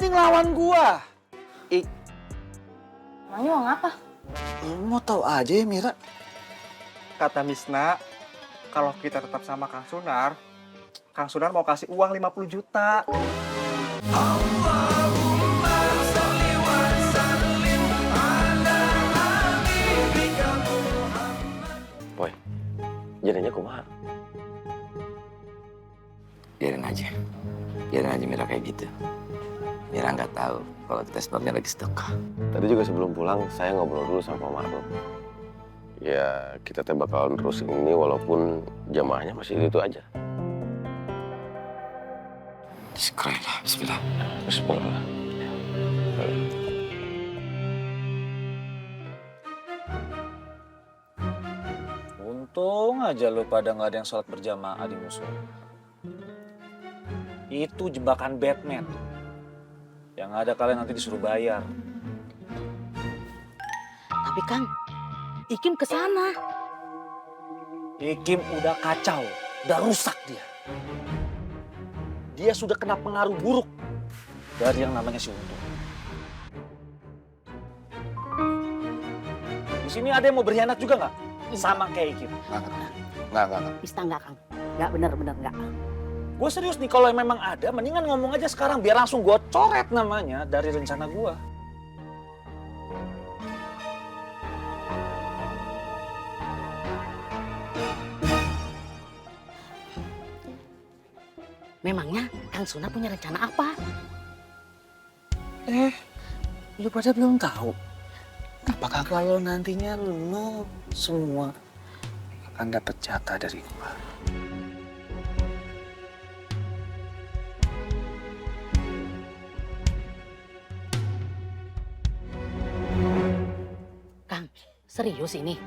jadi ngelawan gua? Emangnya uang apa? Lu mau tahu aja ya, Mira. Kata Misna, kalau kita tetap sama Kang Sunar mau kasih uang 50 juta. Boy, jadinya kumaha? Biarin aja Mira kayak gitu. Mira nggak tahu kalau kita sebenarnya lagi stuck. Tadi juga sebelum pulang, saya ngobrol dulu sama Pak Maruf. Ya, kita teh bakalan terusin ini walaupun jamaahnya masih itu aja. Bismillah, bismillah. Bismillah. Untung aja lu pada nggak ada yang sholat berjamaah di musola. Itu jebakan Batman. Yang ada kalian nanti disuruh bayar. Tapi Kang, Ikim ke sana. Ikim udah kacau, udah rusak dia. Dia sudah kena pengaruh buruk dari yang namanya si Untung. Di sini ada yang mau berkhianat juga nggak? Sama kayak Ikim. Nggak. Bisa nggak Kang? Nggak, bener nggak. Gue serius nih, kalau memang ada, mendingan ngomong aja sekarang biar langsung gue coret namanya dari rencana gue. Memangnya Kang Sunar punya rencana apa? Lu pada belum tahu. Apakah kalau nantinya lu semua akan dapat jatah dari gue? Kang, serius ini?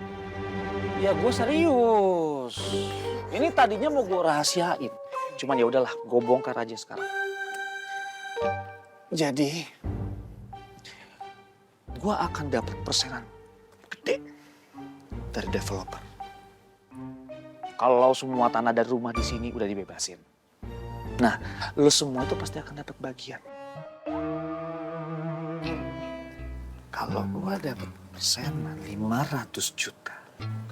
Ya gue serius. Ini tadinya mau gue rahasiain. Cuman ya udahlah, gue bongkar aja sekarang. Jadi, gue akan dapat persenan gede dari developer. Kalau semua tanah dari rumah di sini udah dibebasin. Nah, lo semua itu pasti akan dapat bagian. Kalau gue dapat persenan 500 juta,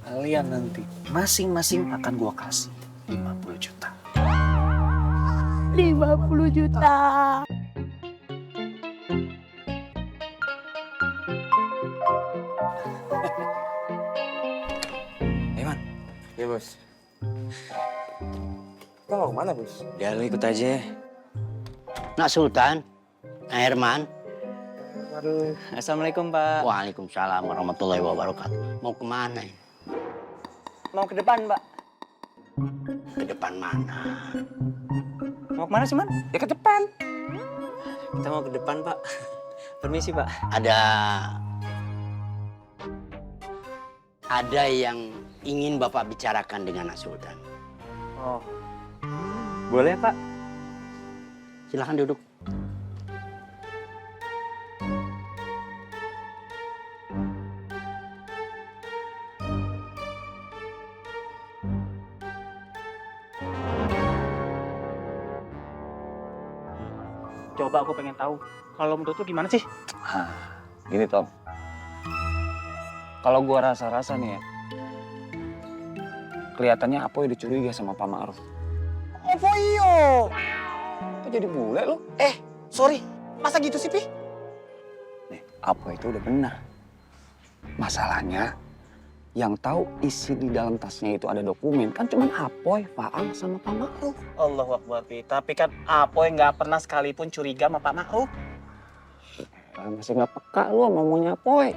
kalian nanti masing-masing akan gue kasih 50 juta. 50 juta. Eman, Ya bos. Kita mau kemana bos? ya lu ikut aja. Nak Sultan, Nak Herman. Waduh. Assalamualaikum, Pak. Waalaikumsalam warahmatullahi wabarakatuh. Mau kemana ya? Mau ke depan Pak. Ke depan mana? Mau kemana sih Man? Ya ke depan. Kita mau ke depan, Pak. Permisi, Pak. Ada yang ingin Bapak bicarakan dengan Nak Sultan. Oh. Boleh Pak. Silahkan duduk. Coba aku pengen tahu. Kalau menurut lu gimana sih? Gini Tom, kalau gua rasa-rasa nih ya, kelihatannya Apoy dicuriga sama Pak Ma'ruf. Apa iyo? Kok jadi bule lu? Sorry. Masa gitu sih, Pi? Nih, Apoy itu udah benar. Masalahnya, yang tahu isi di dalam tasnya itu ada dokumen kan cuma Apoy, Faang, sama Pak Ma'ruf. Allahu Akbar, Pi. Tapi kan Apoy nggak pernah sekalipun curiga sama Pak Ma'ruf. Masih nggak peka lu sama maunya Apoy.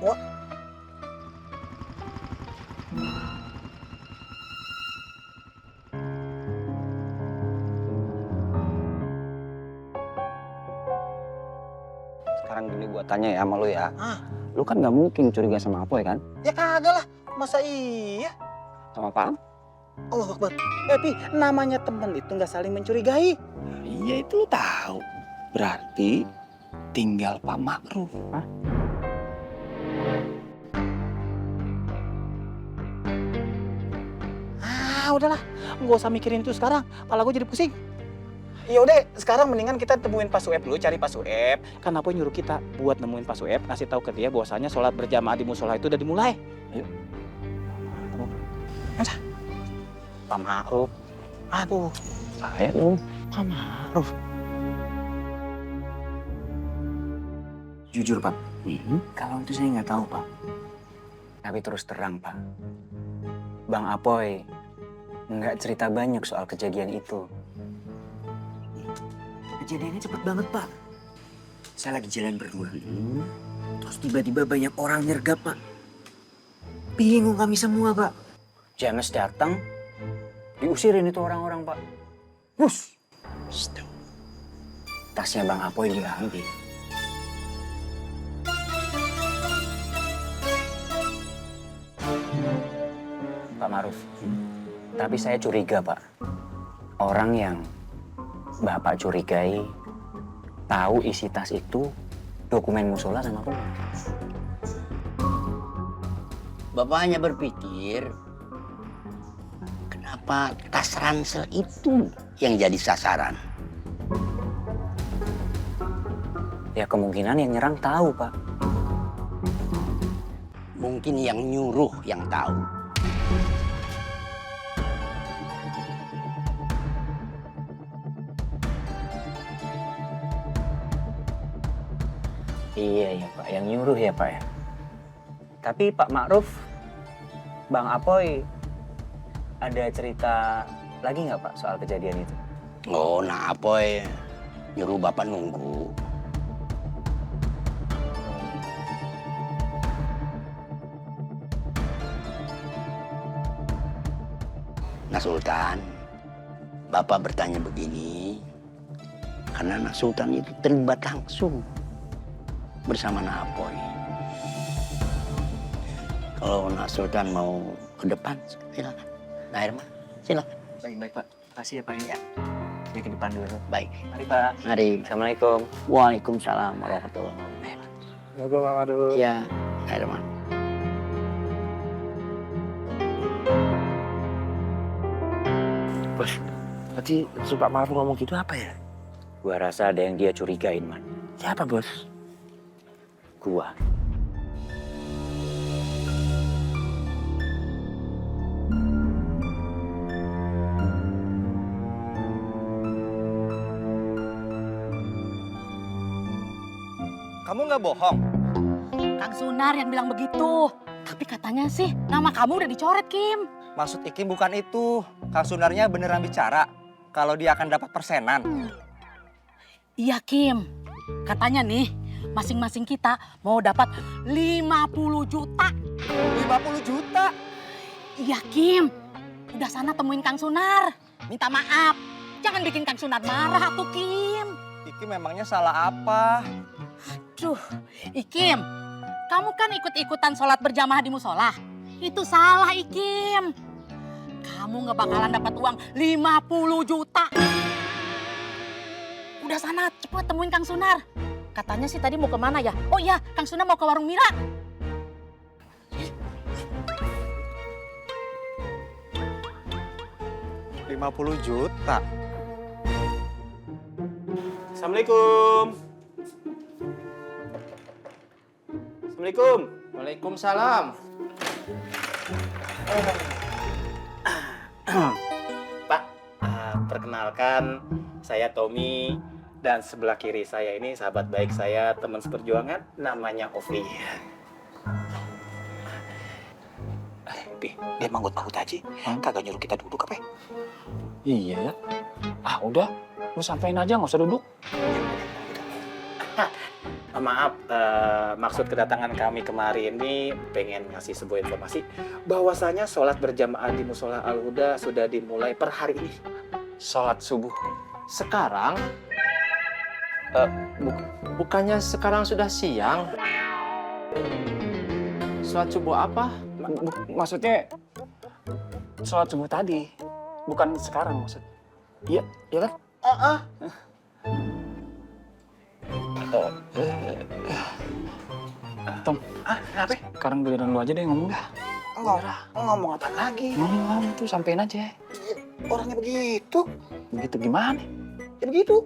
Sekarang gini gua tanya ya sama lu ya. Lu kan nggak mungkin curiga sama Apoy kan? Ya kagak lah. Masa iya? Sama Faang? Allahu Akbar. Pi, namanya teman itu nggak saling mencurigai. Iya itu lu tahu. Berarti tinggal Pak Ma'ruf. Udahlah. Nggak usah mikirin itu sekarang. Kepala gue jadi pusing. Ya udah, sekarang mendingan kita temuin Pak Sueb dulu, cari Pak Sueb. Kan Apoy nyuruh kita buat nemuin Pak Sueb, ngasih tahu ke dia bahwasanya sholat berjamaah di musola itu udah dimulai. Ayo. Masa? Pak Ma'ruf. Aduh, Saya dong. Pak Ma'ruf. Jujur Pak, kalau itu saya nggak tahu Pak. Tapi terus terang Pak, Bang Apoy nggak cerita banyak soal kejadian itu. Kejadiannya cepet banget Pak. Saya lagi jalan berdua, terus tiba-tiba banyak orang nyergap Pak. Bingung kami semua Pak. James datang, diusirin itu orang-orang Pak. Bus, tasnya Bang Apoy diambil. Pak Ma'ruf, tapi saya curiga Pak. Orang yang Bapak curigai tahu isi tas itu dokumen musola sama rumah. Bapak hanya berpikir, kenapa tas ransel itu yang jadi sasaran? Ya kemungkinan yang nyerang tahu Pak. Mungkin yang nyuruh yang tahu. Iya ya Pak, yang nyuruh ya Pak ya. Tapi Pak Ma'ruf, Bang Apoy ada cerita lagi nggak Pak soal kejadian itu? Oh, nah Apoy nyuruh Bapak nunggu. Nah Sultan, Bapak bertanya begini, karena Nak Sultan itu terlibat langsung bersama Nak Apoy. Kalau Nak Sultan mau ke depan, silakan. Nah Herman, silakan. Baik Pak, kasih ya Pak ya. Saya ke depan dulu. Baik. Mari Pak. Mari. Assalamualaikum. Waalaikumsalam warahmatullahi wabarakatuh. Assalamualaikum Pak Ma'ruf. Ya, Herman. Bos, tadi Pak Ma'ruf ngomong gitu apa ya? Gua rasa ada yang dia curigain, Man. Siapa bos? Gua. Kamu nggak bohong? Kang Sunar yang bilang begitu. Tapi katanya sih nama kamu udah dicoret, Kim. Maksud Ikim bukan itu. Kang Sunarnya beneran bicara kalau dia akan dapat persenan. Iya, Kim. Katanya nih, masing-masing kita mau dapat 50 juta. 50 juta? Iya, Kim. Udah sana temuin Kang Sunar. Minta maaf. Jangan bikin Kang Sunar marah tuh, Kim. Ikim memangnya salah apa? Duh, Ikim. Kamu kan ikut-ikutan sholat berjamaah di musola. Itu salah, Ikim. Kamu nggak bakalan dapat uang 50 juta. Udah sana, cepet temuin Kang Sunar. Katanya sih tadi mau kemana ya? Oh iya, Kang Sunar mau ke warung Mira. $50 juta. Assalamualaikum. Assalamualaikum. Waalaikumsalam. Pak, perkenalkan saya Tommy dan sebelah kiri saya ini sahabat baik saya, teman seperjuangan namanya Ovi. Dia manggut-manggut aja. Kagak nyuruh kita duduk apa ya? Iya ya. Ah udah, lu sampein aja nggak usah duduk. Maaf, maksud kedatangan kami kemari ini pengen ngasih sebuah informasi bahwasanya sholat berjamaah di Musola Al-Huda sudah dimulai per hari ini. Sholat subuh. Sekarang? Bukannya sekarang sudah siang? Sholat subuh apa? Maksudnya sholat subuh tadi, bukan sekarang maksud. Iya, iya kan? Tom, kenapa? Sekarang giliran lu aja deh ngomong dah. Ngomong apa lagi? Ngomong tuh sampein aja. Orangnya begitu. Begitu gimana? Ya begitu.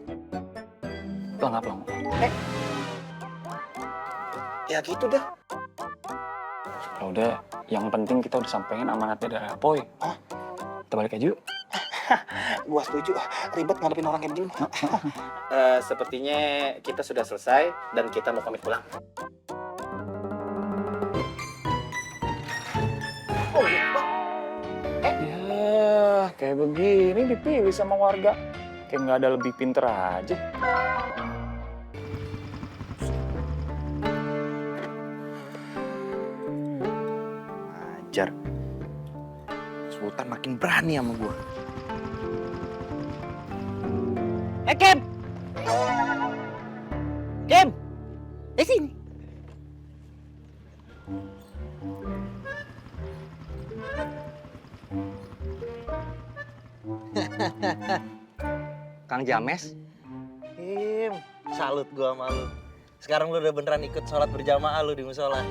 Pelang apa? Ya gitu dah. Ya udah, yang penting kita udah sampein amanatnya dari Apoy. Kita balik aja yuk. Gua setuju. Ribet ngadepin orang kayak begini. Sepertinya kita sudah selesai dan kita mau pamit pulang. Oh iya, Bang. Ya, kayak begini dipilih sama warga. Kayak nggak ada lebih pinter aja. Ajar. Sultan makin berani sama gua. Kim! Kim! Sini. Kang James, Kim, salut gua sama lu. Sekarang lu udah beneran ikut sholat berjamaah lu di musola.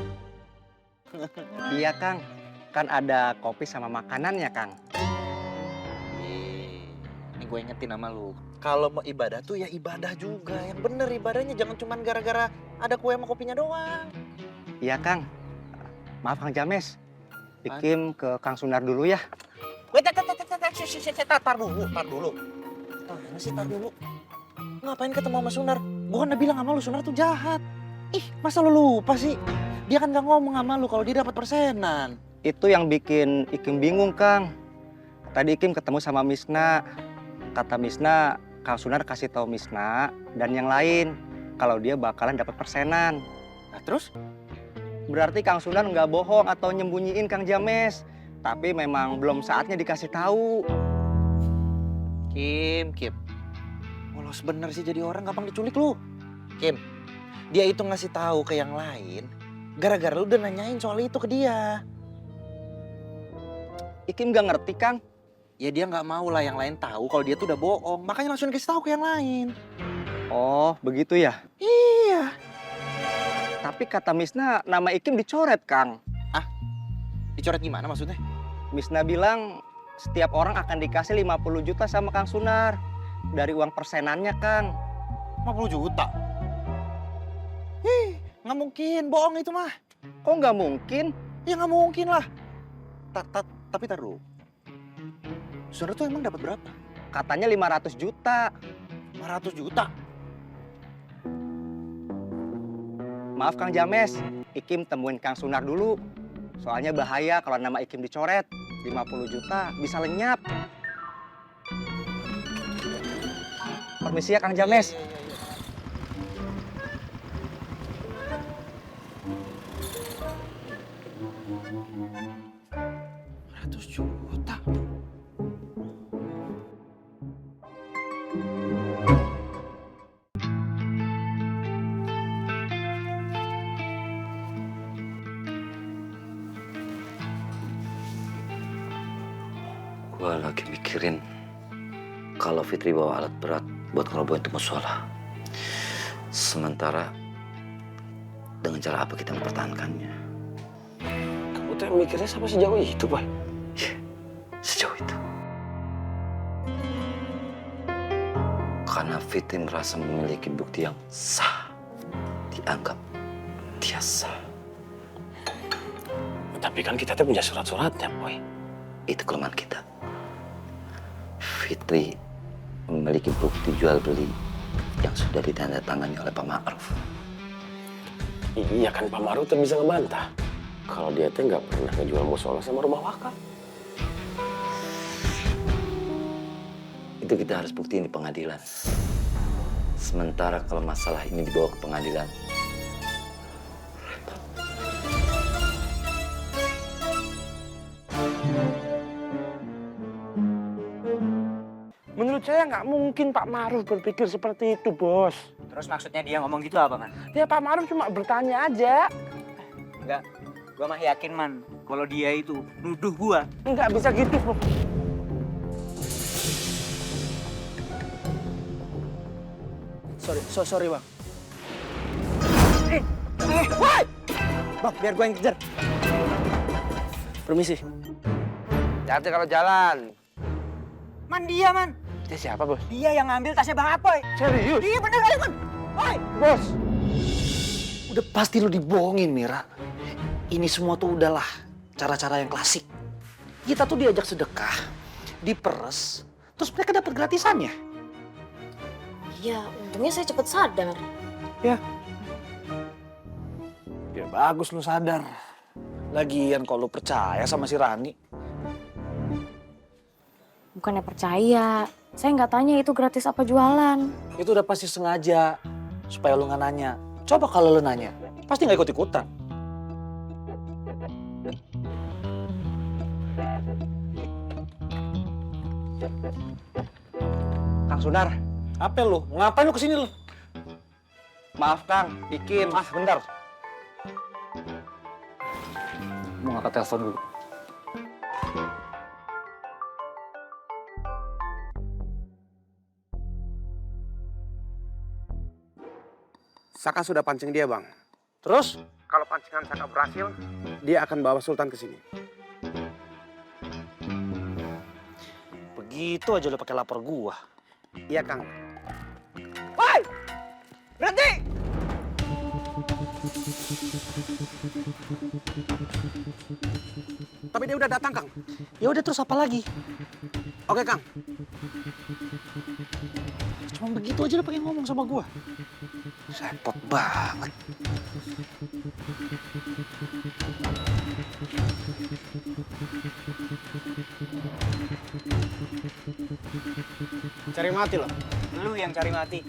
iya Kang. Kan ada kopi sama makanannya Kang. Ini gue ingetin sama lu. Kalau mau ibadah tuh ya ibadah juga. Yang bener ibadahnya jangan cuma gara-gara ada kue sama kopinya doang. Iya Kang. Maaf Kang James. Ikim ke Kang Sunar dulu ya. Wait, tar dulu. Tar dulu. Ngapain ketemu sama Sunar? Gua kan udah bilang sama lu, Sunar tuh jahat. Ih, masa lu lupa sih? Dia kan gak ngomong sama lu kalau dia dapat persenan. Itu yang bikin Ikim bingung Kang. Tadi Ikim ketemu sama Misna. Kata Misna, Kang Sunar kasih tahu Misna dan yang lain kalau dia bakalan dapat persenan. Nah terus? Berarti Kang Sunar nggak bohong atau nyembunyiin Kang James. Tapi memang belum saatnya dikasih tahu. Kim. Polos bener sih jadi orang gampang diculik lu. Kim, dia itu ngasih tahu ke yang lain gara-gara lu udah nanyain soal itu ke dia. Ikim nggak ngerti Kang. Ya dia nggak mau lah yang lain tahu kalau dia tuh udah bohong. Makanya langsung kasih tahu ke yang lain. Oh begitu ya. Iya. Tapi kata Misna nama Ikim dicoret Kang. Dicoret gimana maksudnya? Misna bilang setiap orang akan dikasih 50 juta sama Kang Sunar. Dari uang persenannya Kang. 50 juta? Nggak mungkin, bohong itu mah. Kok nggak mungkin? Ya nggak mungkin lah. Tapi taruh. Saudara tuh emang dapat berapa? Katanya 500 juta. 500 juta? Maaf Kang James, Ikim temuin Kang Sunar dulu. Soalnya bahaya kalau nama Ikim dicoret. 50 juta bisa lenyap. Permisi ya Kang James. 100 juta? Gua lagi mikirin kalau Fitri bawa alat berat buat ngerobohin tuh musola. Sementara dengan cara apa kita mempertahankannya? Kamu tuh mikirnya sampai sejauh itu, Boy? Ya, sejauh itu. Karena Fitri merasa memiliki bukti yang sah, dianggap dia sah. Tapi kan kita tuh punya surat-suratnya, Boy. Itu kelemahan kita. Fitri memiliki bukti jual beli yang sudah ditandatangani oleh Pak Ma'ruf. Iya kan, Pak Ma'ruf tuh bisa ngebantah kalau dia tuh nggak pernah ngejual musola sama rumah wakaf. Itu kita harus buktiin di pengadilan. Sementara kalau masalah ini dibawa ke pengadilan, Menurut saya nggak mungkin Pak Ma'ruf berpikir seperti itu, Bos. Terus maksudnya dia ngomong gitu apa, Man? Ya Pak Ma'ruf cuma bertanya aja. Enggak, gua mah yakin, Man. Kalau dia itu nuduh gua. Nggak bisa gitu, Bos. Sorry bang. Woi! Bang, biar gua yang kejar. Permisi. Hati kalau jalan. Man, dia, Man. Dia siapa, Bos? Dia yang ngambil tasnya Bang Apoy. Serius? Iya bener kali, Bang. Woi! Bos, udah pasti lu dibohongin, Mira. Ini semua tuh udahlah cara-cara yang klasik. Kita tuh diajak sedekah, diperes, terus mereka dapat gratisannya. Iya, untungnya saya cepet sadar. Ya bagus lu sadar. Lagian kalau lu percaya sama si Rani. Bukannya percaya, saya nggak tanya itu gratis apa jualan. Itu udah pasti sengaja supaya lu nggak nanya. Coba kalau lu nanya, pasti nggak ikut-ikutan. Kang Sunar, Apa lu? Ngapain lu kesini lu? maaf Kang, Ikim. Bentar. Mau ngangkat telepon dulu. Saka sudah pancing dia, Bang. Terus? Kalau pancingan Saka berhasil, dia akan bawa Sultan ke sini. Begitu aja lu pakai lapor gua. Iya, Kang. Woi! Berhenti! Tapi dia udah datang, Kang. Ya udah terus apa lagi? Oke, Kang. Cuma begitu aja lu pengen ngomong sama gua. Repot banget. Cari mati loh. Lu yang cari mati.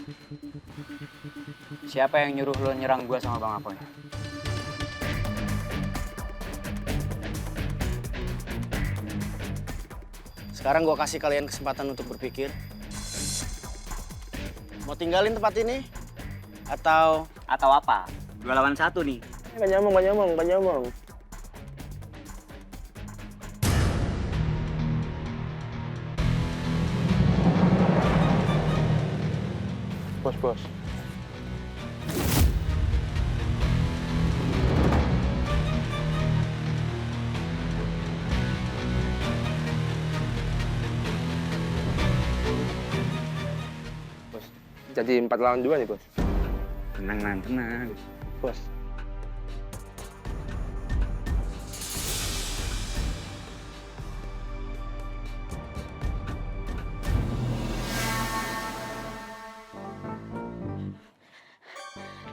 Siapa yang nyuruh lo nyerang gua sama Bang Apoy? Sekarang gua kasih kalian kesempatan untuk berpikir. Mau tinggalin tempat ini? Atau apa? 2 lawan 1 nih. Gak nyambung. Bos. Jadi 4 lawan 2 nih, Bos. Tenang. Bos.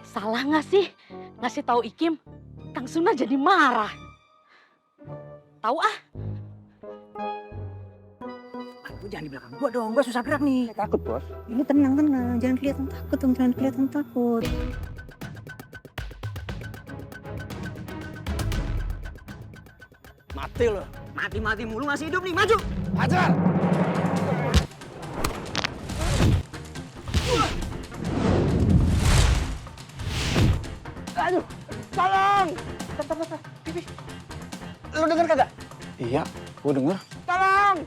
Salah nggak sih ngasih tahu Ikim? Kang Sunar jadi marah. Tahu ah? Lu jangan di belakang gua dong, gua susah gerak nih. Takut, Bos. Ini tenang, jangan kelihatan takut dong, jangan kelihatan takut. Mati loh. Mati mulu masih hidup nih, maju. Hajar! Aduh, tolong. Lu denger kagak? Iya, gua denger. Tolong.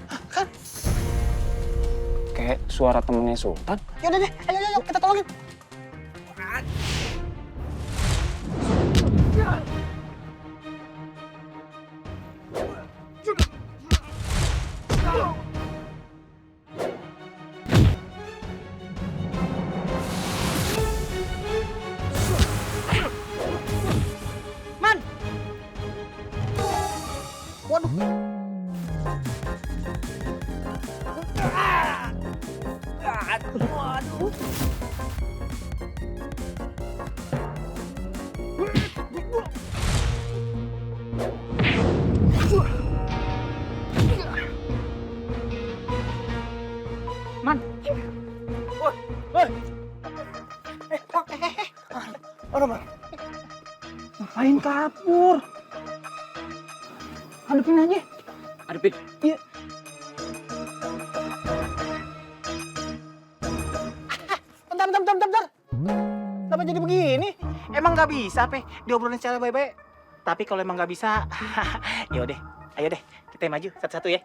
Kayak suara temennya Sultan. Yaudah deh, ayo kita tolongin. Man. Waduh. Waduh. Man. Woi. Orang Man. Ngapain kabur? Hadapin aja. Hadapin? Iya. Bentar. Kenapa jadi begini? Emang nggak bisa, Pe? Diobrolin secara baik-baik. Tapi kalau emang nggak bisa, yaudah, ayo deh, kita maju satu-satu ya.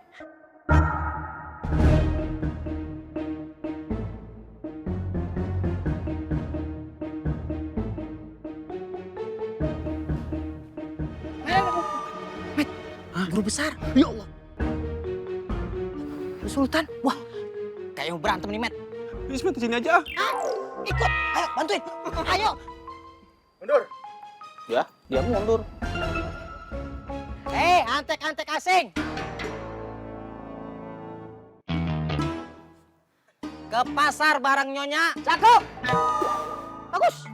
Guru besar, ya Allah. Sultan, wah, Siapa yang berantem nih, Met? Ismet di sini aja. Ikut, ayo bantuin. Ayo. Mundur. Ya, dia mundur. Antek-antek asing. Ke pasar bareng Nyonya. Cakep. Bagus.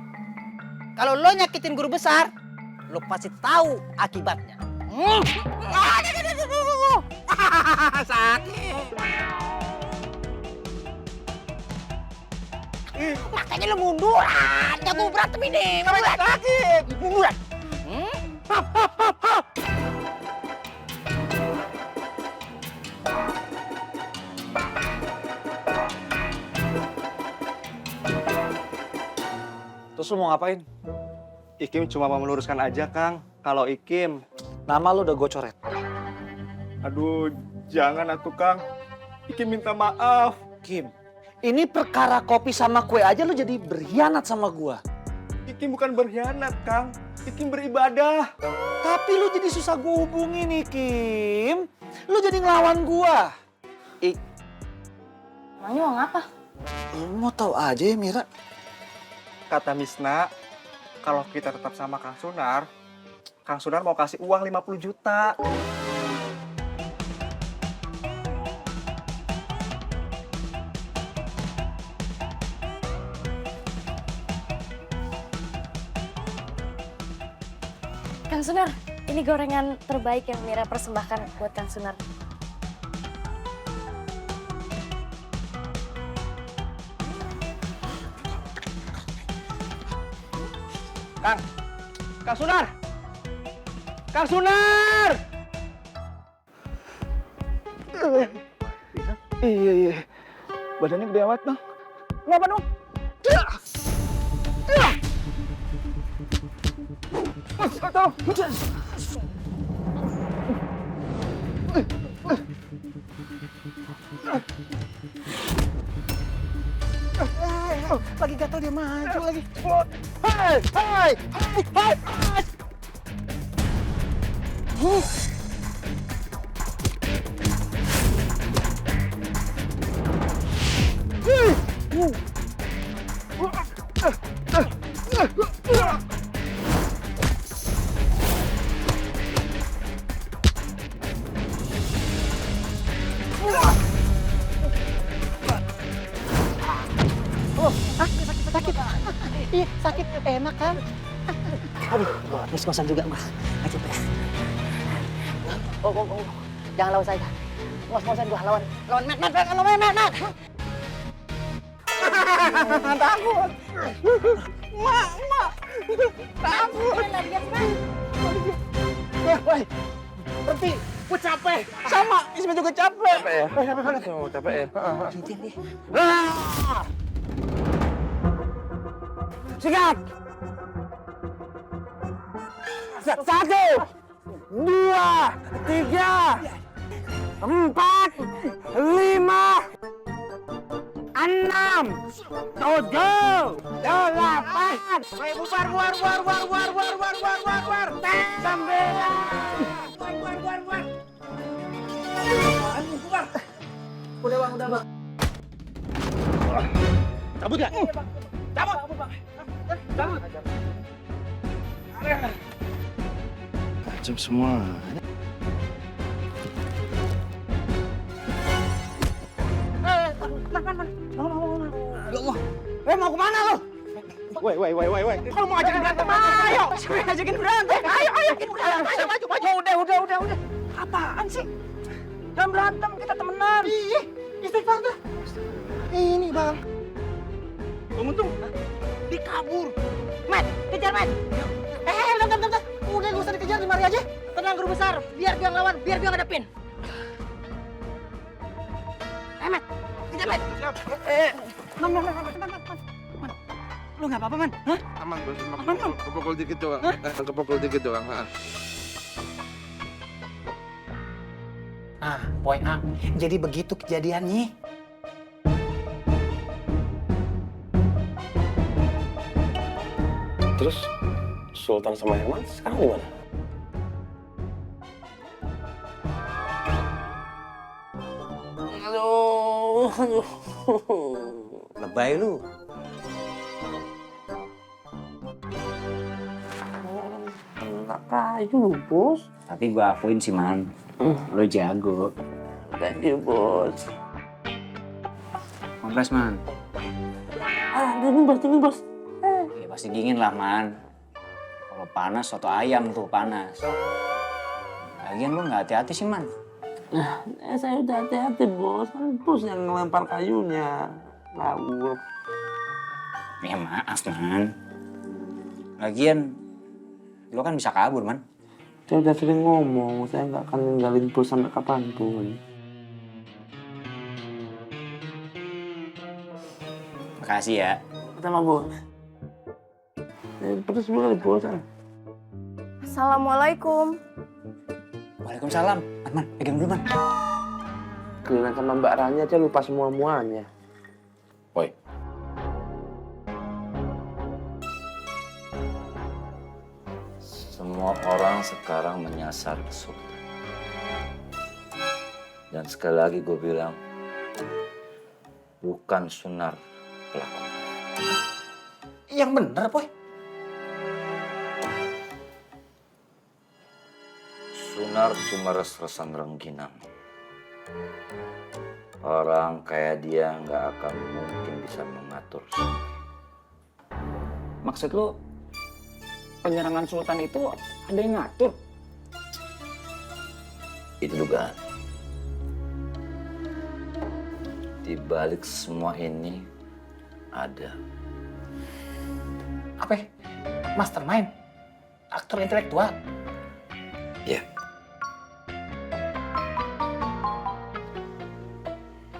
Kalau lo nyakitin guru besar, lo pasti tahu akibatnya. Sakit. Makanya lo munduran. Jago berantem ini. Munduran. Sakit. Munduran. Terus lu mau ngapain? Ikim cuma mau meluruskan aja, Kang. Kalau Ikim, Nama lu udah gue coret. Aduh, jangan atuh Kang. Ikim minta maaf. Kim, ini perkara kopi sama kue aja lu jadi berkhianat sama gua. Ikim bukan berkhianat, Kang. Ikim beribadah. Tapi lu jadi susah gua hubungin nih, Kim. Lu jadi ngelawan gua. Emangnya uang apa? Lu mau tahu aja ya, Mira. kata Misna, kalau kita tetap sama Kang Sunar mau kasih uang 50 juta. Kang Sunar, ini gorengan terbaik yang Mira persembahkan buat Kang Sunar. Kang Sunar! Kang Sunar! Iya. Badannya gede amat, Bang. Kenapa dong? Lagi gatal dia maju lagi. Hai! Sakit. Iya, sakit. Enak kan? Aduh, ngos-ngosan juga, Mas. Aja, Mas. Oh. Jangan lawan saya. Ngos-ngosan gua lawan Matt. Takut. Mak. Takut. Woi, berhenti. Gua capek. Sama, Isma juga capek. Capek ya? Sikat! 1, 2, 3, 4, 5, 6, 7, 8, bubar. 9. Udah bang. Cabut ya? Cabut. Macam semua. Ya Allah. Mau kemana lo? Woi. Kalau mau ajakin berantem, ayo. Ajakin berantem. Ayo. Udah. Apaan sih? Jangan berantem, kita temenan. Ih, istighfar dah. Ini bang. Untung. Dikabur. Matt, kejar Matt. Bentar. Udah gak usah dikejar, dimari aja. Tenang guru besar, biar dia ngelawan, biar dia ngadepin. Matt, kejar Matt. Man. Lu gak apa-apa, Man? Hah? Aman, Bos. Aman. Kepukul dikit doang. Poin A. Jadi begitu kejadiannya. Terus Sultan sama Herman sekarang di mana? Aduh. Lebay lu. Enak kayu, Bos. Tapi gua akuin sih, Man. Lo jago. Thank you, Bos. Kompres, Man. Dingin, Bos. Ya pasti dingin lah, Man. Kalau panas, soto ayam tuh panas. Lagian lu nggak hati-hati sih, Man. Saya udah hati-hati, Bos. Kan Bos yang ngelempar kayunya. Ngawur. Ya maaf, Man. Lagian, lu kan bisa kabur, Man. Saya udah sering ngomong, saya nggak akan ninggalin Bos sampai kapanpun. Makasih ya. Sama Bos. Terus boleh, Bos. Assalamualaikum. Waalaikumsalam. Man, pegang dulu, Man. Kalian sama Mbak Rani aja lupa semua-muanya. Boy. Semua orang sekarang menyasar Sultan. Dan sekali lagi gue bilang, bukan Sunar pelaku. Yang bener, Boy. Sunar cuma res-resan rengginang. Orang kayak dia nggak akan mungkin bisa mengatur. Maksud lu, penyerangan Sultan itu ada yang ngatur? Itu dugaan. Di balik semua ini ada. Apa? Mastermind? Aktor intelektual? Ya.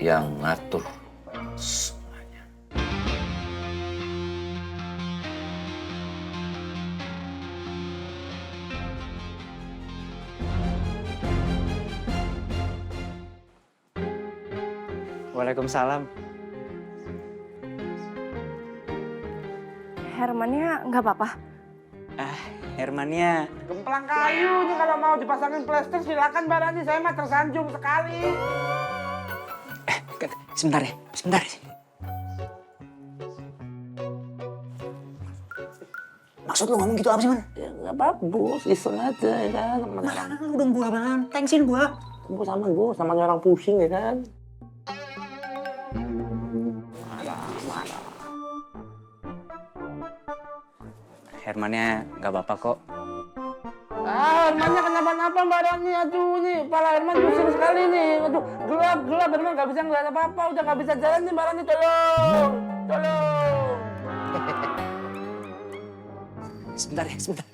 Yang ngatur semuanya. Waalaikumsalam. Hermannya nggak apa-apa. Hermannya Gemplang kayu nih kalau mau dipasangin plester silakan Mbak Rani. Saya mah tersanjung sekali. Sebentar ya, sebentar. Maksud lu ngomong gitu apa sih, Man? Ya nggak apa-apa, Bos. Iseng aja, ya kan. Lu dong gua, Man. Thanksin gua. Bos sama orang pusing, ya kan. Hermannya nggak apa-apa kok. Hermannya kenapa-napa Mbak Rani. Aduh, nih, kepala Herman pusing sekali nih. Aduh, gelap. Herman nggak bisa ngeliat apa-apa. Udah nggak bisa jalan nih Mbak Rani. Tolong. Sebentar ya, sebentar.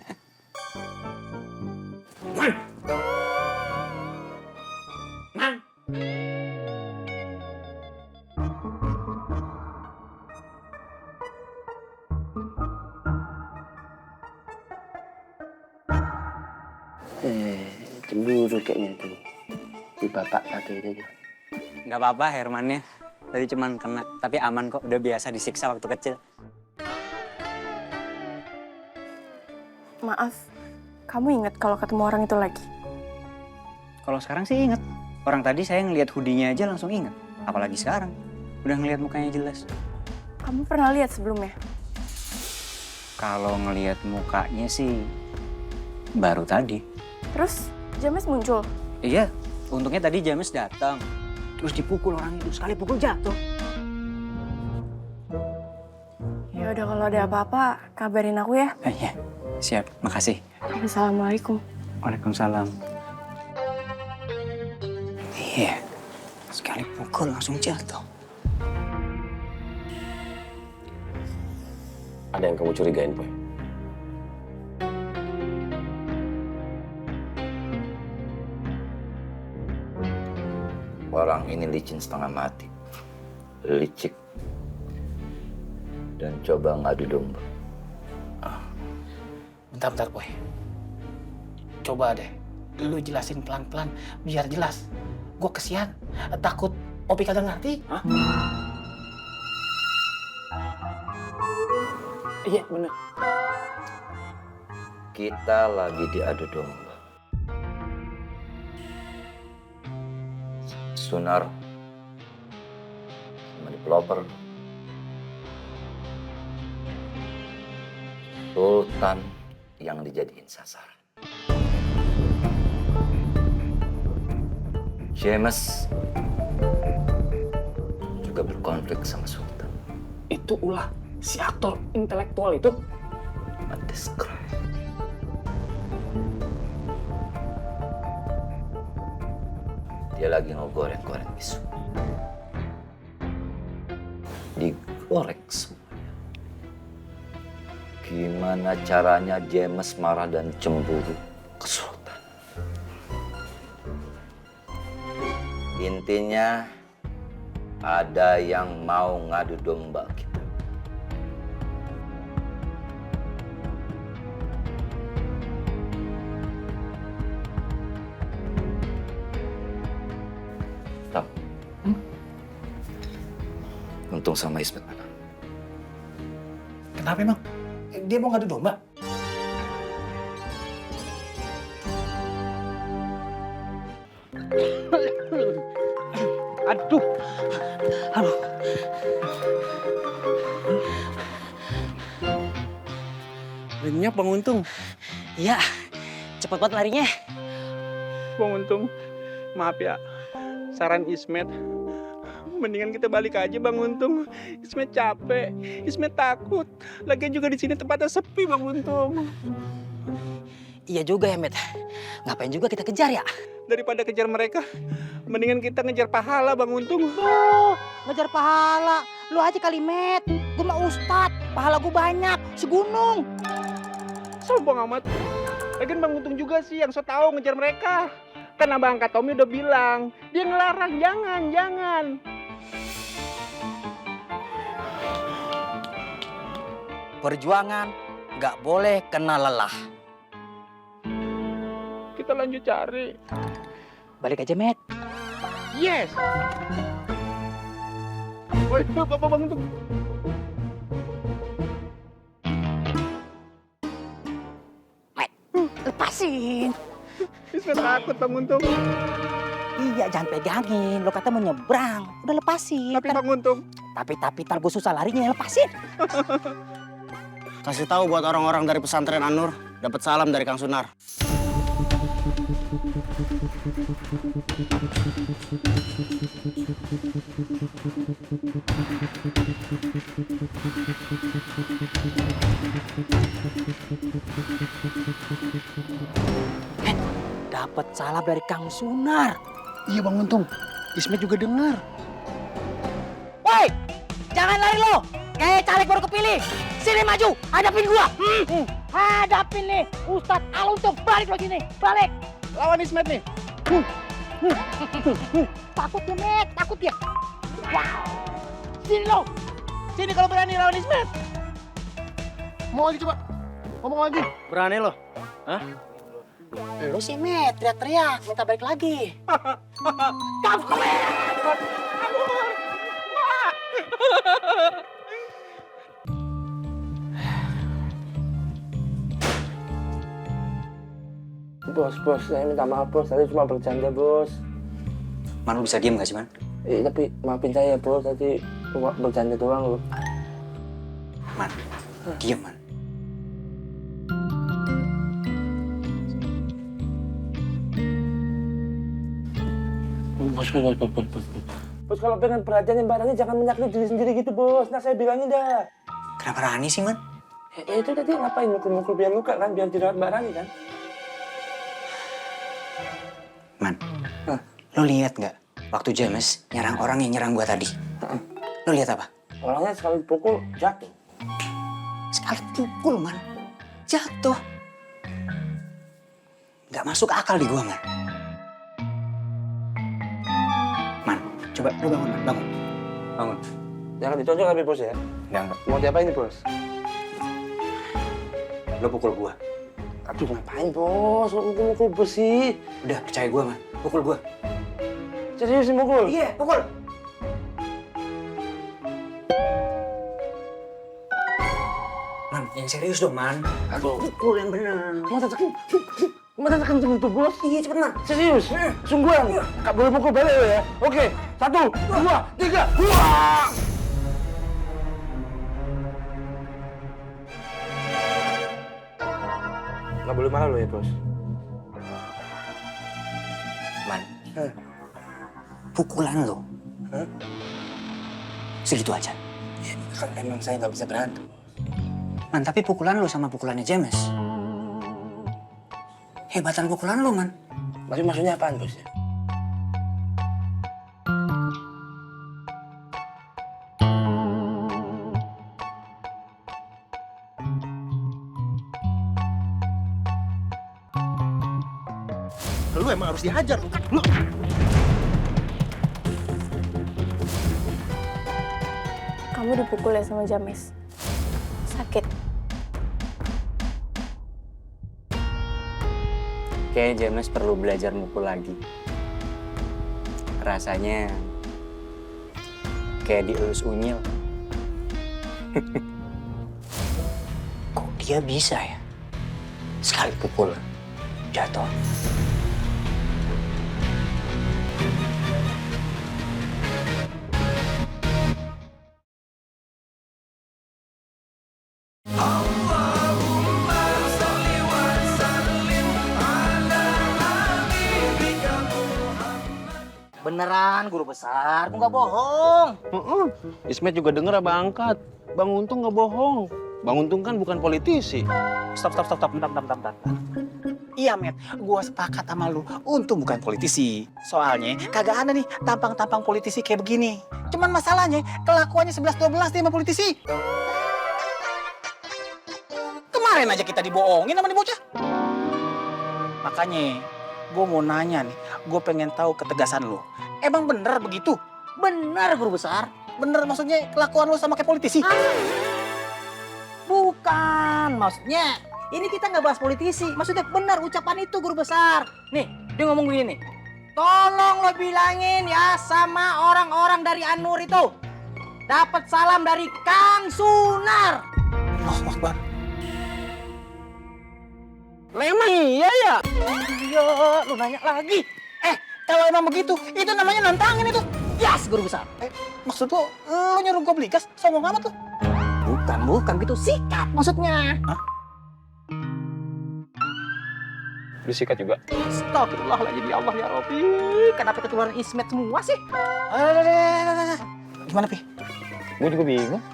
Man! Cemburu kayaknya tuh. Si bapak satu itu aja. Nggak apa-apa Hermannya. Tadi cuman kena, tapi aman kok. Udah biasa disiksa waktu kecil. Maaf, kamu ingat kalau ketemu orang itu lagi? Kalau sekarang sih inget. Orang tadi saya ngelihat hoodie-nya aja langsung inget. Apalagi sekarang. Udah ngelihat mukanya jelas. Kamu pernah lihat sebelumnya? Kalau ngelihat mukanya sih baru tadi. Terus James muncul? Iya, untungnya tadi James datang. Terus dipukul orang itu, sekali pukul jatuh. Ya udah kalau ada apa-apa kabarin aku ya. Iya, siap. Makasih. Assalamualaikum. Waalaikumsalam. Iya, sekali pukul langsung jatuh. Ada yang kamu curigain, Boy? Orang ini licin setengah mati. Licik. Dan coba ngadu domba. Bentar, Boy. Coba deh, lu jelasin pelan-pelan biar jelas. Gue kesian, takut Opi kagak ngerti. Iya, bener. Kita lagi diadu domba. Sunar sama Loper, Sultan yang dijadiin sasaran. James juga berkonflik sama Sultan. Itu ulah si aktor intelektual itu. Describe. Dia lagi ngegoreng-goreng isu. Digoreng semuanya. Gimana caranya James marah dan cemburu ke Sultan? Intinya ada yang mau ngadu domba kita. Tam. Untung sama Ismet mana? Kenapa emang? Dia mau ngadu domba? Aduh. Aduh. Lenyap Bang Untung. Iya, cepet banget larinya. Bang Untung, maaf ya. Saran Ismet, mendingan kita balik aja Bang Untung. Ismet capek, Ismet takut. Lagian juga di sini tempatnya sepi Bang Untung. Iya juga ya, Met. Ngapain juga kita kejar ya? Daripada kejar mereka, mendingan kita ngejar pahala Bang Untung. Ngejar pahala. Lu aja kali, Met. Gue mah ustad. Pahala gue banyak. Segunung. Sombong amat. Lagian Bang Untung juga sih yang so tau ngejar mereka. Kan Abang Kak Tommy udah bilang, dia ngelarang, jangan. Perjuangan nggak boleh kena lelah. Kita lanjut cari. Balik aja, Met. Yes. Woi, Bapak Bang Untung. Lepasin. Ismet takut Bang Untung. Iya, jangan pegangin. Lo kata mau nyebrang. Udah lepasin. Tapi Bang Untung. Tapi tar gue susah larinya, lepasin. Kasih tahu buat orang-orang dari pesantren An-Nur, dapat salam dari Kang Sunar. Dapat salam dari Kang Sunar. Iya Bang Untung, Ismet juga dengar. Woi, jangan lari lo. Kayak caleg baru kepilih. Sini maju, hadapin gua. Hadapin nih, Ustadz Aluntung. Balik lo sini, balik. Lawan Ismet nih. Takut ya, Met, takut ya. Wow. Sini lo. Sini kalau berani lawan Ismet. Mau lagi coba, ngomong lagi. Berani lo? Hah? Lu sih, Met, teriak-teriak, minta balik lagi. Kabur, Met! Kabur! Bos, saya minta maaf bos, tadi cuma bercanda bos. Man, lu bisa diem gak sih, Man? Tapi maafin saya bos, tadi cuma bercanda doang loh. Man, diem, Man. Bos, kalau pengen perhatian yang barangnya jangan menyakiti diri sendiri gitu bos. Nah saya bilangin dah. Kenapa Rani sih, Man? Itu tadi ngapain mukul-mukul biar luka kan, biar dirawat barangnya kan. Man, lo lihat nggak waktu James nyerang orang yang nyerang gua tadi? Lo lihat apa? Orangnya sekali pukul jatuh. Sekali pukul, Man. Jatuh. Nggak masuk akal di gua, Man. Man, coba lo bangun, Man. Bangun. Jangan ditonjok tapi bos ya. Jangan. Mau diapain nih bos? Lo pukul gua. Aduh ngapain bos? Mukul-mukul besi. Udah, percaya gua, Man. Pukul gua. Serius nih mukul? Iya, pukul. Man, yang serius dong, Man. Aduh. Pukul yang bener. Masa tekan tuh bos? Iya cepet man. Serius? Sungguhan? Gak boleh pukul balik lo ya? Oke, 1, 2, 3. Wah! Nggak boleh marah lo ya, Bos. Man, pukulan lo segitu aja. Ya, kan emang saya nggak bisa berantem. Man, tapi pukulan lo sama pukulannya James. Hebatan pukulan lo, Man. Maksudnya apaan, Bos? Lu emang harus dihajar. Lu. Kamu dipukul ya sama James? Sakit. Kayaknya James perlu belajar mukul lagi. Rasanya kayak dielus unyil. Kok dia bisa ya? Sekali pukul jatuh. Beneran guru besar, aku nggak bohong. Ismet juga denger abang angkat. Bang Untung nggak bohong. Bang Untung kan bukan politisi. Stop. Bentar. Iya, Met. Gua sepakat sama lu. Untung bukan politisi. Soalnya kagak ada nih tampang-tampang politisi kayak begini. Cuman masalahnya kelakuannya 11-12 dia sama politisi. Kemarin aja kita dibohongin sama nih bocah. Makanya gue mau nanya nih, gue pengen tahu ketegasan lu. Emang bener begitu? Bener guru besar. Bener maksudnya kelakuan lu sama kayak politisi? Bukan, maksudnya ini kita nggak bahas politisi. Maksudnya benar ucapan itu guru besar. Nih, dia ngomong begini nih. Tolong lo bilangin ya sama orang-orang dari Anur itu. Dapat salam dari Kang Sunar. Allahu Akbar. Memang iya ya? Iya, lu nanya lagi. Kalau emang begitu, itu namanya nantangin itu. Yes, guru besar. Maksud lo nyuruh gue beli gas, sombong amat lo. Bukan gitu. Sikat maksudnya. Hah? Disikat juga. Astagfirullahaladzim, ya Allah ya Rabbi. Kenapa ketularan Ismet semua sih? Gimana, Pi? Gue juga bingung.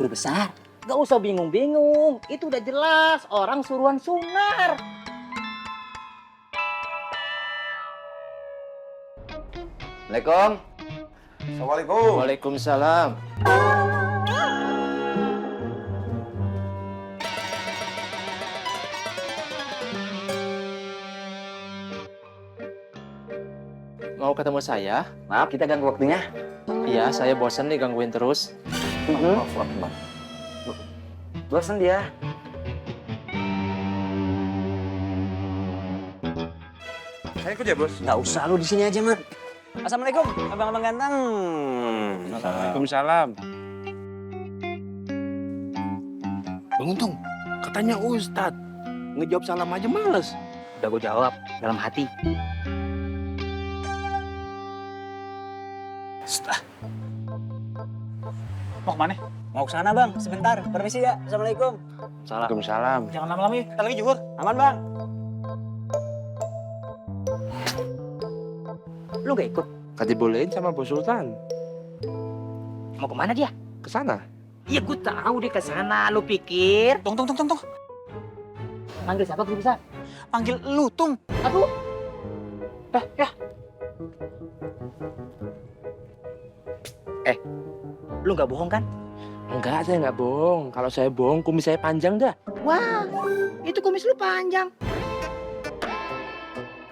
Guru besar, gak usah bingung-bingung. Itu udah jelas orang suruhan Sunar. Assalamualaikum. Assalamualaikum. Waalaikumsalam. Mau ketemu saya? Maaf kita ganggu waktunya. Iya, saya bosan nih gangguin terus. Bosan dia. Saya ikut ya, Bos. Nggak usah lu di sini aja, Man. Assalamualaikum, abang-abang ganteng. Waalaikumsalam. Bang Untung, katanya Ustadz. Ngejawab salam aja males. Udah gue jawab dalam hati. Mau kemana? Mau ke sana, Bang. Sebentar. Permisi ya. Assalamualaikum. Waalaikumsalam. Jangan lama-lama ya, kita lagi juhur. Aman, Bang. Lu gak ikut? Kan dibolehin sama Bos Sultan. Mau kemana dia? Ke sana. Iya, gue tahu dia ke sana. Lu pikir? Tunggu. Manggil siapa guru besar? Panggil lu, Tung. Aduh. Ya. Lu nggak bohong kan? Enggak, saya nggak bohong. Kalau saya bohong, kumis saya panjang dah. Wah, itu kumis lu panjang.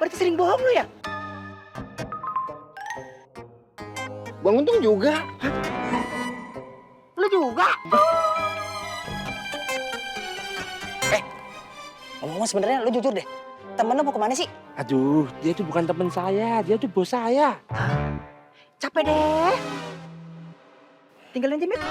Berarti sering bohong lu ya? Bang Untung juga. Lu juga? Ngomong-ngomong sebenarnya lu jujur deh. Temen lu mau kemana sih? Aduh, dia tuh bukan teman saya. Dia tuh bos saya. Capek deh. Tinggalin aja, Mit.